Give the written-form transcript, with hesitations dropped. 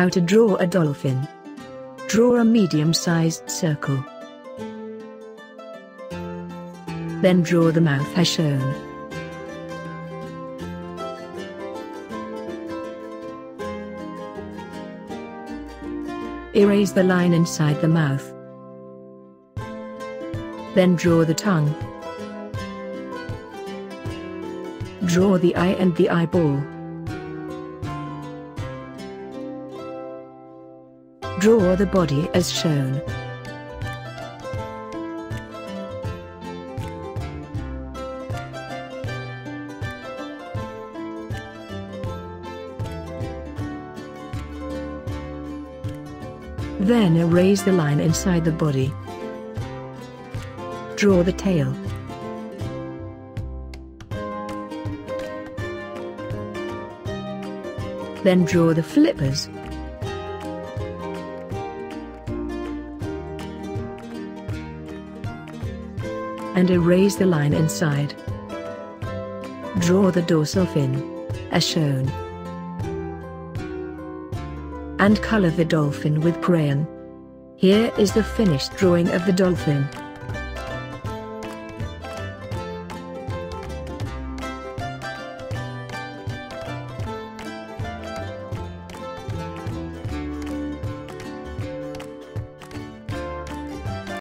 How to draw a dolphin. Draw a medium-sized circle. Then draw the mouth as shown. Erase the line inside the mouth. Then draw the tongue. Draw the eye and the eyeball. Draw the body as shown. Then erase the line inside the body. Draw the tail. Then draw the flippers. And erase the line inside. Draw the dorsal fin, as shown. And color the dolphin with crayon. Here is the finished drawing of the dolphin.